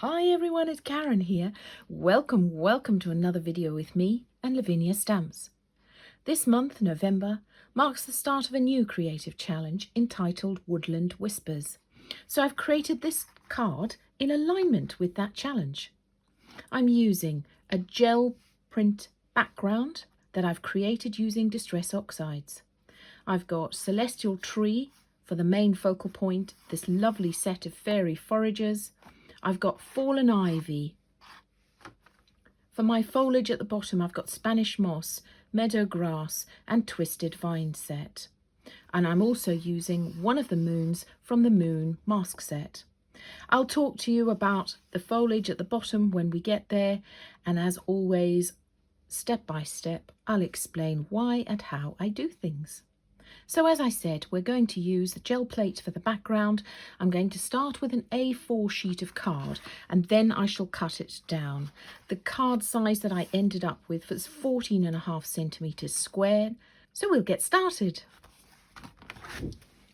Hi everyone, it's Karen here. Welcome to another video with me and Lavinia Stamps. This month, November, marks the start of a new creative challenge entitled Woodland Whispers. So I've created this card in alignment with that challenge. I'm using a gel print background that I've created using Distress Oxides. I've got Celestial Tree for the main focal point, this lovely set of fairy foragers. I've got Fallen Ivy. For my foliage at the bottom, I've got Spanish Moss, Meadow Grass and Twisted Vine set. And I'm also using one of the moons from the Moon mask set. I'll talk to you about the foliage at the bottom when we get there. And as always, step by step, I'll explain why and how I do things. So as I said, we're going to use the gel plate for the background. I'm going to start with an A4 sheet of card and then I shall cut it down. The card size that I ended up with was 14.5 centimetres square. So we'll get started.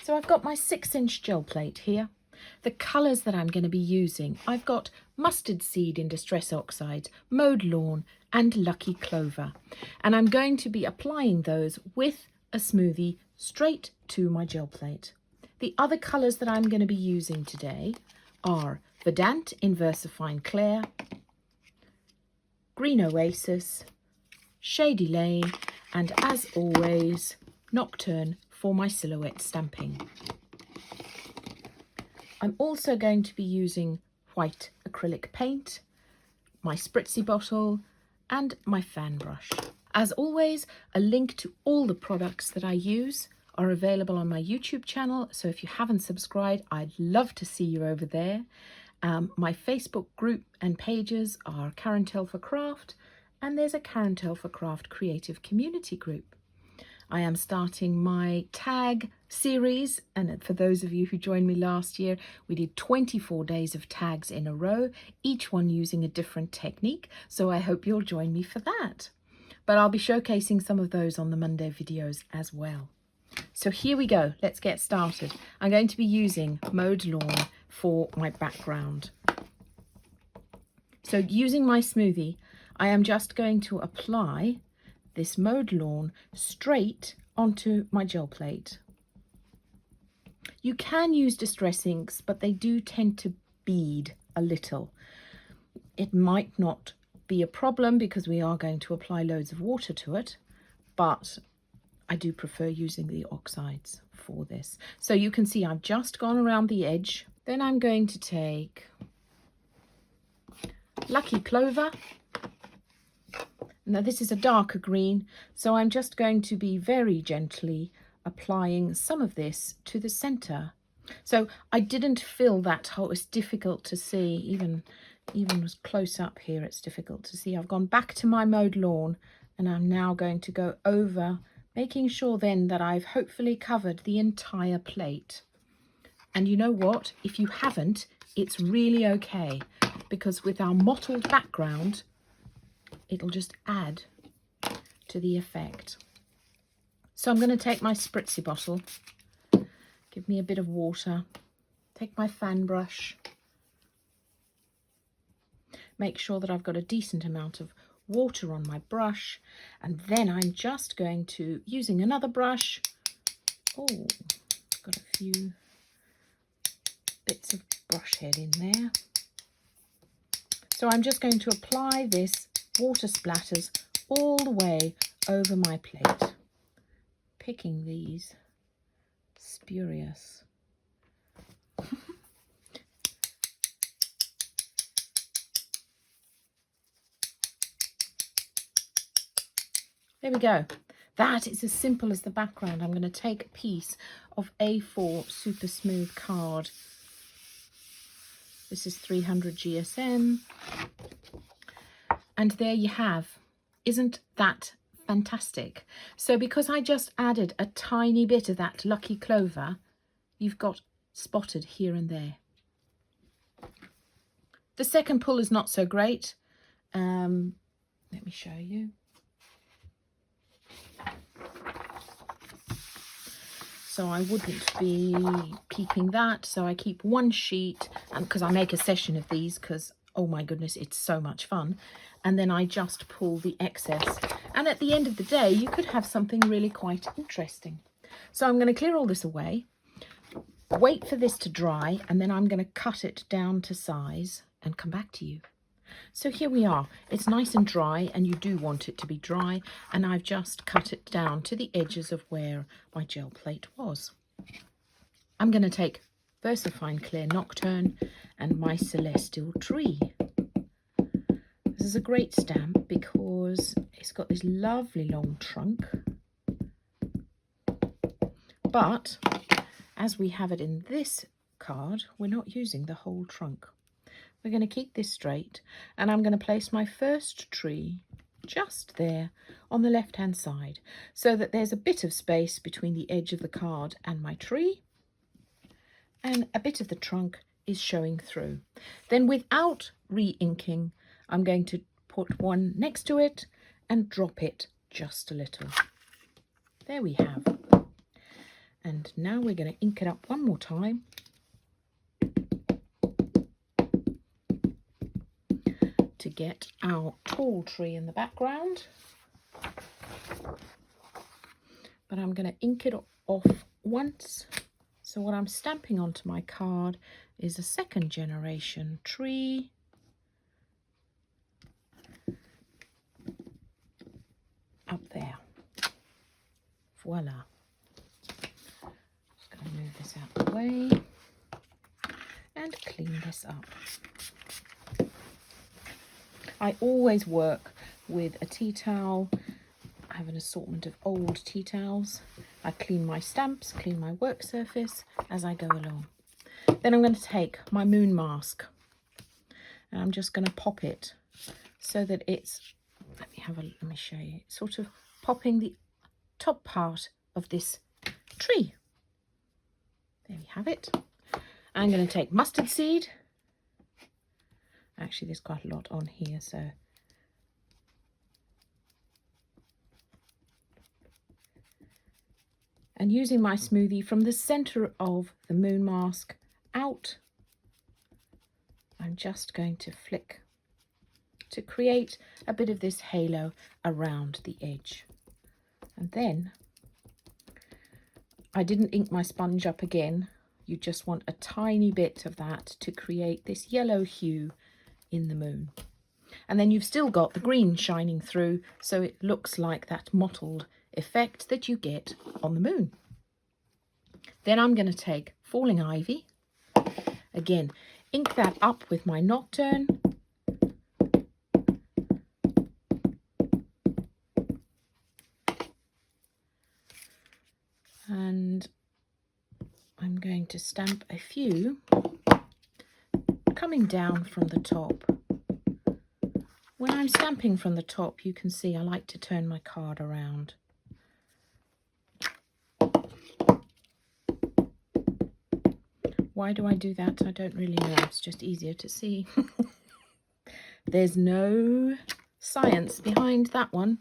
So I've got my 6-inch gel plate here. The colours that I'm going to be using, I've got Mustard Seed in Distress Oxides, Mowed Lawn and Lucky Clover. And I'm going to be applying those with a smoothie straight to my gel plate. The other colours that I'm going to be using today are Verdant in Versafine Clair, Green Oasis, Shady Lane, and as always, Nocturne for my silhouette stamping. I'm also going to be using white acrylic paint, my spritzy bottle, and my fan brush. As always, a link to all the products that I use are available on my YouTube channel. So if you haven't subscribed, I'd love to see you over there. My Facebook group and pages are Karen Telfer Craft, and there's a Karen Telfer Craft Creative Community group. I am starting my tag series, and for those of you who joined me last year, we did 24 days of tags in a row, each one using a different technique. So I hope you'll join me for that. But I'll be showcasing some of those on the Monday videos as well. So here we go, let's get started. I'm going to be using Mowed Lawn for my background. So using my smoothie, I am just going to apply this Mowed Lawn straight onto my gel plate. You can use distress inks, but they do tend to bead a little. It might not be a problem because we are going to apply loads of water to it, but I do prefer using the oxides for this. So you can see I've just gone around the edge. Then I'm going to take Lucky Clover. Now this is a darker green, so I'm just going to be very gently applying some of this to the center. So I didn't fill that hole. It's difficult to see, even was close up here, it's difficult to see. I've gone back to my Mowed Lawn and I'm now going to go over, making sure then that I've hopefully covered the entire plate. And you know what? If you haven't, it's really okay, because with our mottled background, it'll just add to the effect. So I'm going to take my spritzy bottle, give me a bit of water, take my fan brush, make sure that I've got a decent amount of water on my brush, and then I'm just going to, using another brush, got a few bits of brush head in there. So I'm just going to apply this water splatters all the way over my plate, picking these spurious. There we go. That is as simple as the background. I'm going to take a piece of A4 super smooth card. This is 300 GSM. And there you have. Isn't that fantastic? So because I just added a tiny bit of that Lucky Clover, you've got spotted here and there. The second pull is not so great. Let me show you. so I wouldn't be keeping that. So I keep one sheet, and because I make a session of these, because oh my goodness, it's so much fun. And then I just pull the excess, and at the end of the day you could have something really quite interesting. So I'm going to clear all this away, wait for this to dry, and then I'm going to cut it down to size and come back to you. So here we are. It's nice and dry, and you do want it to be dry, and I've just cut it down to the edges of where my gel plate was. I'm going to take VersaFine Clear Nocturne and my Celestial Tree. This is a great stamp because it's got this lovely long trunk, but as we have it in this card, we're not using the whole trunk. We're going to keep this straight, and I'm going to place my first tree just there on the left hand side so that there's a bit of space between the edge of the card and my tree, and a bit of the trunk is showing through. Then without re-inking, I'm going to put one next to it and drop it just a little. There we have. And now we're going to ink it up one more time. To get our tall tree in the background. But I'm going to ink it off once. So what I'm stamping onto my card is a second generation tree. Up there. Voila. Just going to move this out of the way and clean this up. I always work with a tea towel. I have an assortment of old tea towels. I clean my stamps, clean my work surface as I go along. Then I'm going to take my moon mask, and I'm just going to pop it so that it's, let me show you, it's sort of popping the top part of this tree. There we have it. I'm going to take mustard seed. Actually, there's quite a lot on here, so and using my smoothie from the center of the moon mask out, I'm just going to flick to create a bit of this halo around the edge. And then I didn't ink my sponge up again. You just want a tiny bit of that to create this yellow hue in the moon. And then you've still got the green shining through, so it looks like that mottled effect that you get on the moon. Then I'm going to take Falling Ivy. Again, ink that up with my Nocturne. And I'm going to stamp a few coming down from the top. When I'm stamping from the top, you can see I like to turn my card around. Why do I do that? I don't really know. It's just easier to see. There's no science behind that one.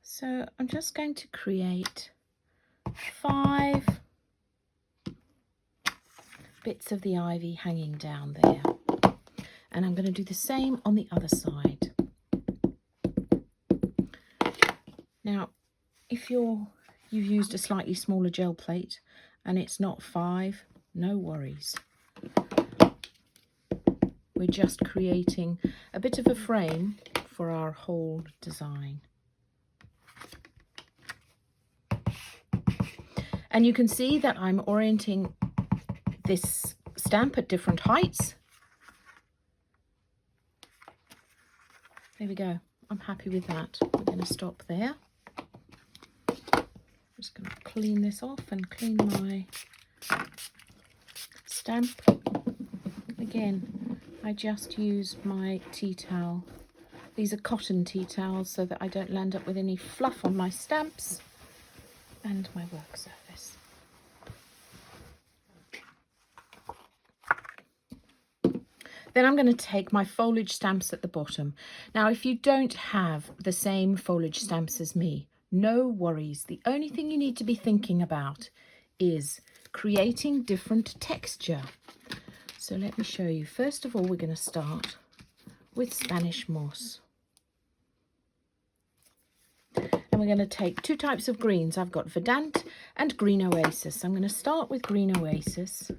So I'm just going to create 5 bits of the ivy hanging down there. And I'm going to do the same on the other side. Now, if you've used a slightly smaller gel plate and it's not 5, no worries. We're just creating a bit of a frame for our whole design. And you can see that I'm orienting this stamp at different heights. There we go. I'm happy with that. We're going to stop there. I'm just going to clean this off and clean my stamp. Again, I just use my tea towel. These are cotton tea towels so that I don't land up with any fluff on my stamps and my work surface. Then I'm going to take my foliage stamps at the bottom. Now, if you don't have the same foliage stamps as me, No worries. The only thing you need to be thinking about is creating different texture. So let me show you. First of all, we're going to start with Spanish moss. And we're going to take two types of greens. I've got Verdant and Green Oasis. I'm going to start with Green Oasis.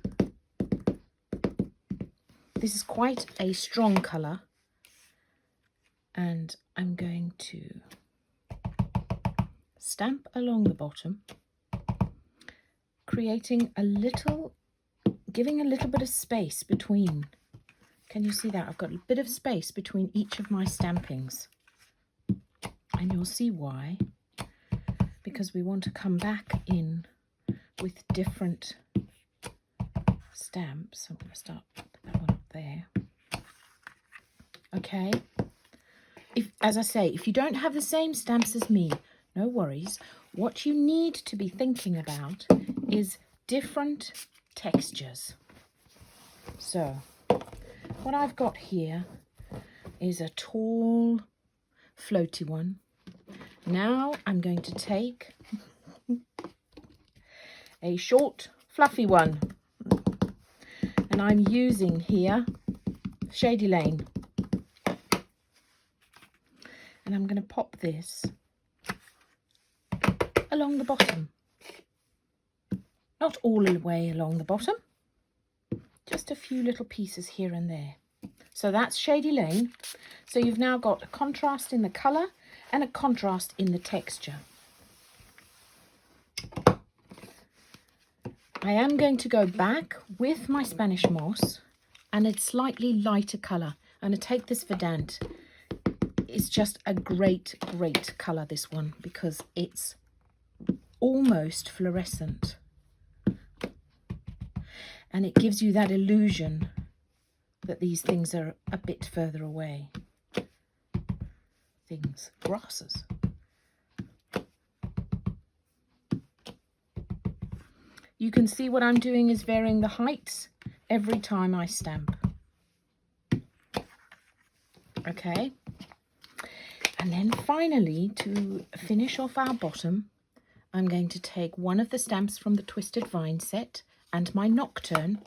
This is quite a strong colour. And I'm going to stamp along the bottom, creating a little, giving a little bit of space between. Can you see that? I've got a bit of space between each of my stampings. And you'll see why. Because we want to come back in with different stamps. I'm going to start put that one up there. Okay. As I say, if you don't have the same stamps as me, no worries. What you need to be thinking about is different textures. So, what I've got here is a tall, floaty one. Now I'm going to take a short, fluffy one. And I'm using here Shady Lane. And I'm going to pop this along the bottom. Not all the way along the bottom, just a few little pieces here and there. So that's Shady Lane. So you've now got a contrast in the colour and a contrast in the texture. I am going to go back with my Spanish moss and a slightly lighter colour. I'm going to take this Verdant. It's just a great, great colour, this one, because it's almost fluorescent. And it gives you that illusion that these things are a bit further away. Things, grasses. You can see what I'm doing is varying the heights every time I stamp. Okay. And then finally, to finish off our bottom, I'm going to take one of the stamps from the Twisted Vine set and my Nocturne.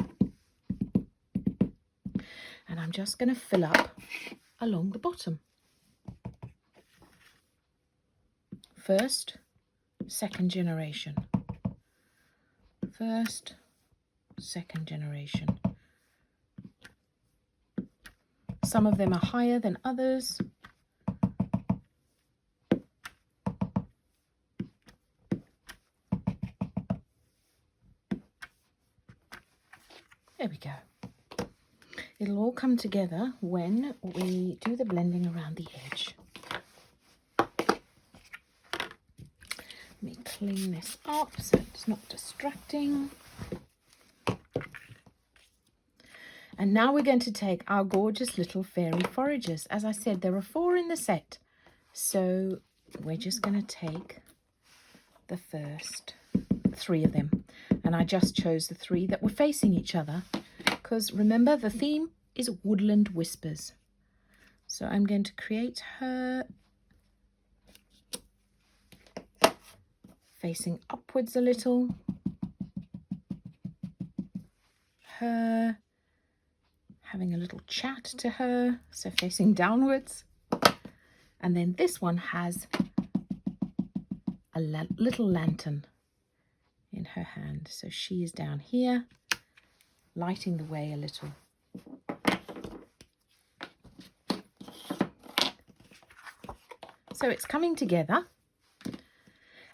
And I'm just going to fill up along the bottom. First, second generation. First, second generation. Some of them are higher than others. There we go. It'll all come together when we do the blending around the edge. Let me clean this up so it's not distracting. And now we're going to take our gorgeous little fairy foragers. As I said, there are 4 in the set. So we're just going to take the first 3 of them. And I just chose the 3 that were facing each other. Because remember, the theme is Woodland Whispers. So I'm going to create her facing upwards a little. Her having a little chat to her, so facing downwards. And then this one has a little lantern in her hand. So she is down here, lighting the way a little. So it's coming together.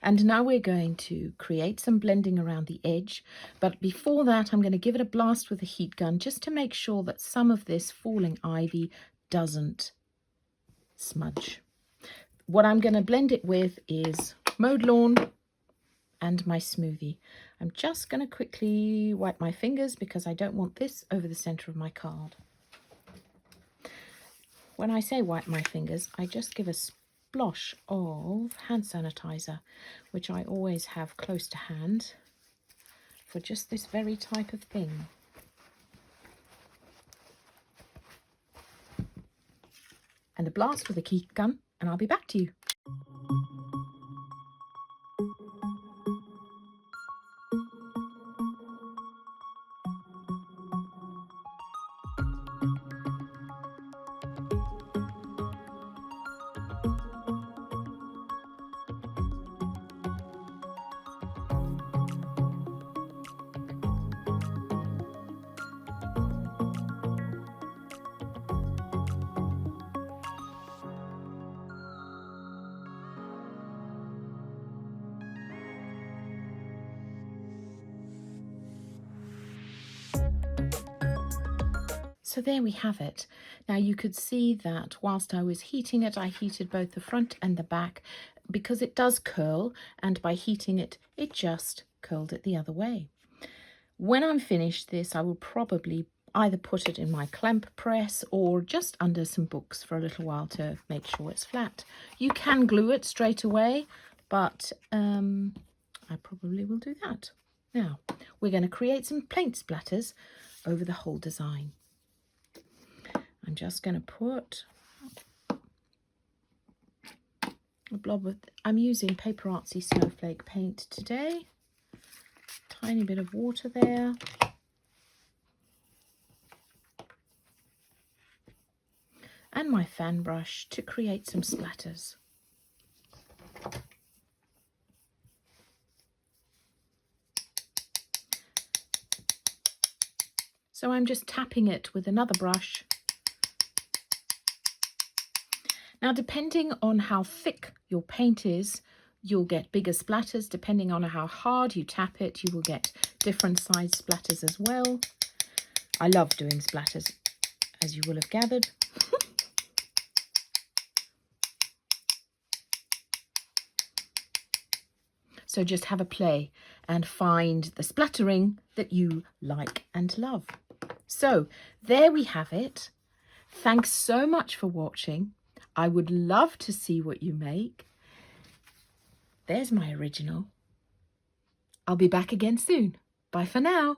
And now we're going to create some blending around the edge. But before that, I'm going to give it a blast with a heat gun just to make sure that some of this falling ivy doesn't smudge. What I'm going to blend it with is Mowed Lawn and my smoothie. I'm just going to quickly wipe my fingers because I don't want this over the center of my card. When I say wipe my fingers, I just give a splosh of hand sanitizer, which I always have close to hand for just this very type of thing. And a blast with a heat gun, and I'll be back to you. So there we have it. Now you could see that whilst I was heating it, I heated both the front and the back because it does curl, and by heating it, it just curled it the other way. When I'm finished this, I will probably either put it in my clamp press or just under some books for a little while to make sure it's flat. You can glue it straight away, but I probably will do that. Now, we're going to create some paint splatters over the whole design. I'm just going to put a blob of, I'm using Paper Artsy Snowflake paint today. Tiny bit of water there. And my fan brush to create some splatters. So I'm just tapping it with another brush. Now, depending on how thick your paint is, you'll get bigger splatters. Depending on how hard you tap it, you will get different size splatters as well. I love doing splatters, as you will have gathered. So just have a play and find the splattering that you like and love. So there we have it. Thanks so much for watching. I would love to see what you make. There's my original. I'll be back again soon. Bye for now.